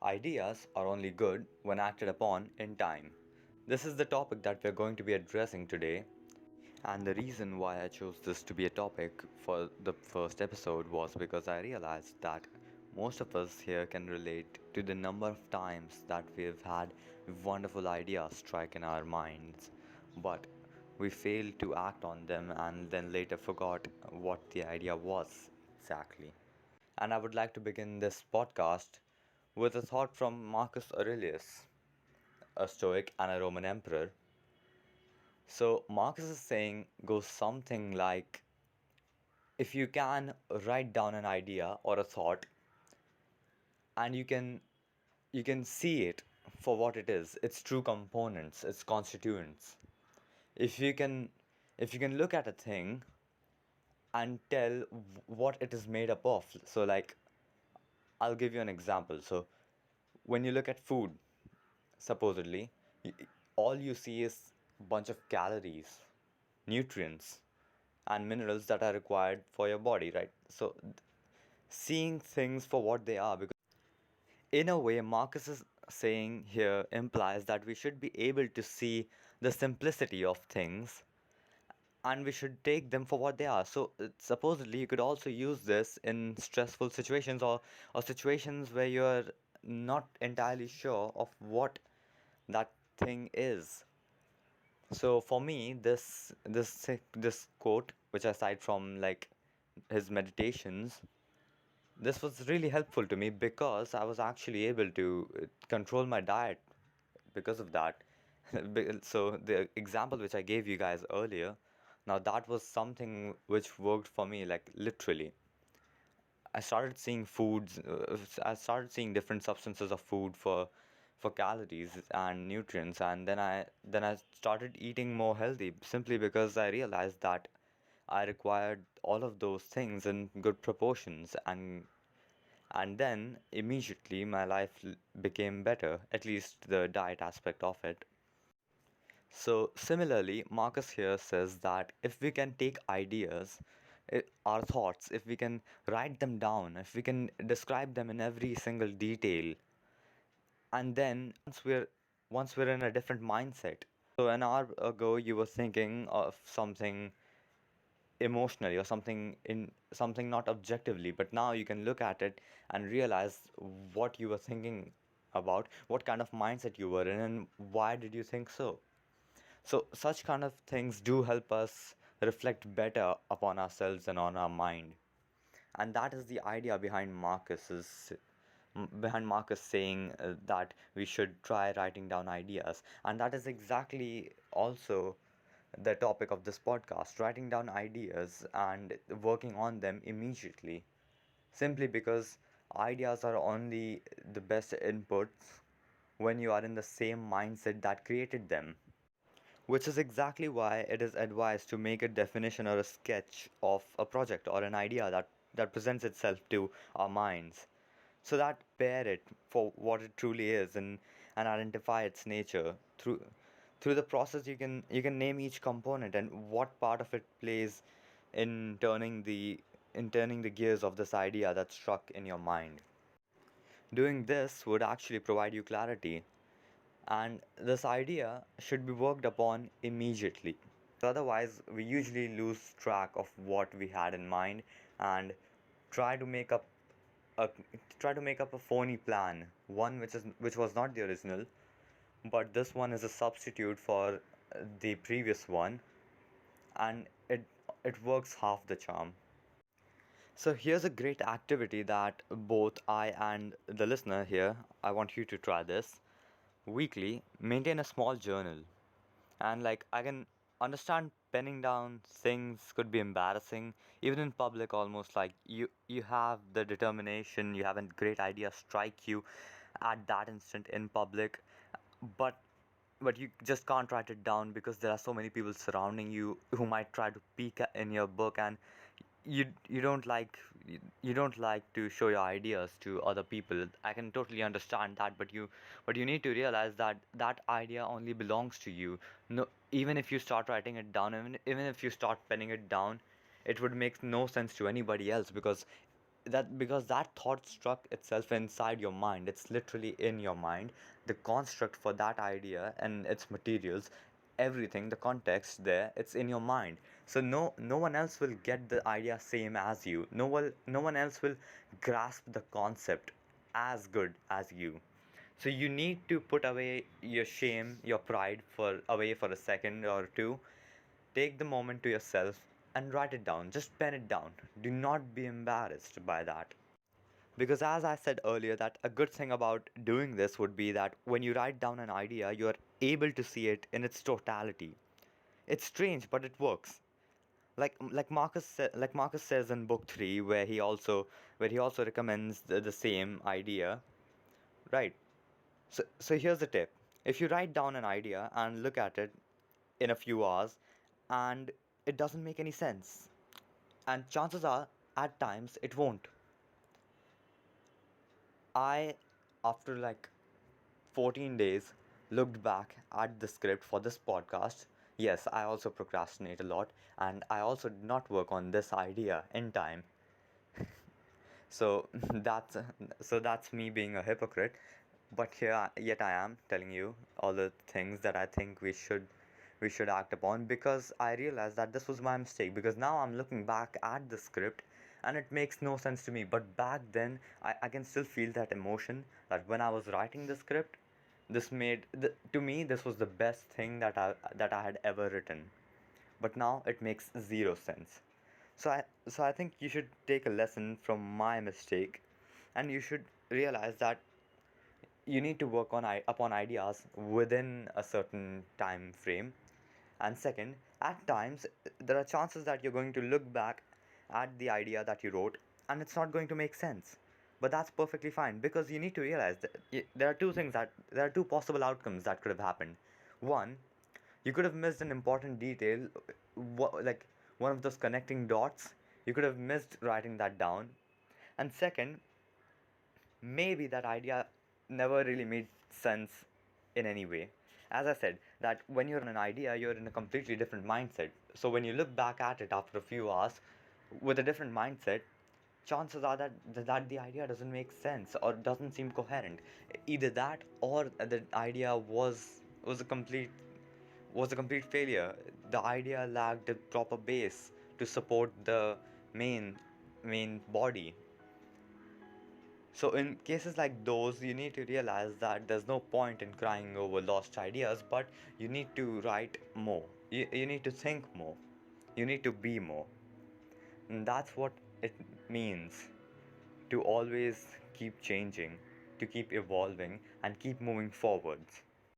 Ideas are only good when acted upon in time. This is the topic that we're going to be addressing today, and the reason why I chose this to be a topic for the first episode was because I realized that most of us here can relate to the number of times that we've had wonderful ideas strike in our minds, but we failed to act on them and then later forgot what the idea was exactly. And I would like to begin this podcast with a thought from Marcus Aurelius, a Stoic and a Roman emperor. So, Marcus's saying goes something like, if you can write down an idea or a thought and you can see it for what it is, its true components, its constituents. If you can if you can look at a thing and tell what it is made up of. So like I'll give you an example. So when you look at food, supposedly, all you see is a bunch of calories, nutrients, and minerals that are required for your body, right? So, seeing things for what they are, because in a way, Marcus is saying here implies that we should be able to see the simplicity of things and we should take them for what they are. So, supposedly, you could also use this in stressful situations or situations where you're not entirely sure of what that thing is. So for me, this quote, which I cite from like his meditations, this was really helpful to me because I was actually able to control my diet because of that. So the example which I gave you guys earlier, now that was something which worked for me like literally. I started seeing different substances of food for calories and nutrients, and then I started eating more healthy simply because I realized that I required all of those things in good proportions, and then immediately my life became better, at least the diet aspect of it. So, similarly, Marcus here says that if we can take ideas, our thoughts, if we can write them down, if we can describe them in every single detail, and then once we're in a different mindset. So, an hour ago, you were thinking of something emotionally or something not objectively, but now you can look at it and realize what you were thinking about, what kind of mindset you were in, and why did you think so. So, such kind of things do help us reflect better upon ourselves and on our mind. And that is the idea behind Marcus saying that we should try writing down ideas. And that is exactly also the topic of this podcast, writing down ideas and working on them immediately. Simply because ideas are only the best inputs when you are in the same mindset that created them. Which is exactly why it is advised to make a definition or a sketch of a project or an idea that presents itself to our minds, so that bear it for what it truly is and identify its nature. Through the process, you can name each component and what part of it plays in turning the gears of this idea that struck in your mind. Doing this would actually provide you clarity, and this idea should be worked upon immediately. Otherwise, we usually lose track of what we had in mind and try to make up a a phony plan, one which was not the original, but this one is a substitute for the previous one, and it works half the charm. So here's a great activity that both I and the listener here, I want you to try this. Weekly, maintain a small journal. And like I can understand penning down things could be embarrassing, even in public almost, like you have the determination, you have a great idea strike you at that instant in public, but you just can't write it down because there are so many people surrounding you who might try to peek in your book, and you don't like to show your ideas to other people. I can totally understand that, but you need to realize that that idea only belongs to you. No, even if you start writing it down, even if you start penning it down, it would make no sense to anybody else because that because that thought struck itself inside your mind. It's literally in your mind. The construct for that idea and its materials, everything, the context there, it's in your mind. So no one else will get the idea same as you. No one else will grasp the concept as good as you. So you need to put away your shame, your pride for away for a second or two. Take the moment to yourself and write it down. Just pen it down. Do not be embarrassed by that. Because as I said earlier, that a good thing about doing this would be that when you write down an idea, you are able to see it in its totality. It's strange, but it works. Like Marcus says in book 3, where he also recommends the same idea, right? So here's the tip. If you write down an idea and look at it in a few hours and it doesn't make any sense, and chances are at times it won't. I, after like 14 days, looked back at the script for this podcast. Yes, I also procrastinate a lot, and I also did not work on this idea in time. So that's me being a hypocrite. But yet I am telling you all the things that I think we should act upon, because I realized that this was my mistake, because now I'm looking back at the script and it makes no sense to me. But back then I can still feel that emotion, that when I was writing the script, to me this was the best thing that I had ever written. But now it makes zero sense. So I think you should take a lesson from my mistake, and you should realize that you need to work upon ideas within a certain time frame. And second, at times there are chances that you're going to look back at the idea that you wrote and it's not going to make sense. But that's perfectly fine, because you need to realize that there are two possible outcomes that could have happened. One, you could have missed an important detail, like one of those connecting dots. You could have missed writing that down. And second, maybe that idea never really made sense in any way. As I said, that when you're on an idea, you're in a completely different mindset. So when you look back at it after a few hours with a different mindset, chances are that the idea doesn't make sense or doesn't seem coherent. Either that, or the idea was a complete failure. The idea lacked a proper base to support the main body. So, in cases like those, you need to realize that there's no point in crying over lost ideas, but you need to write more. You need to think more. You need to be more. And that's what it means to always keep changing, to keep evolving, and keep moving forwards.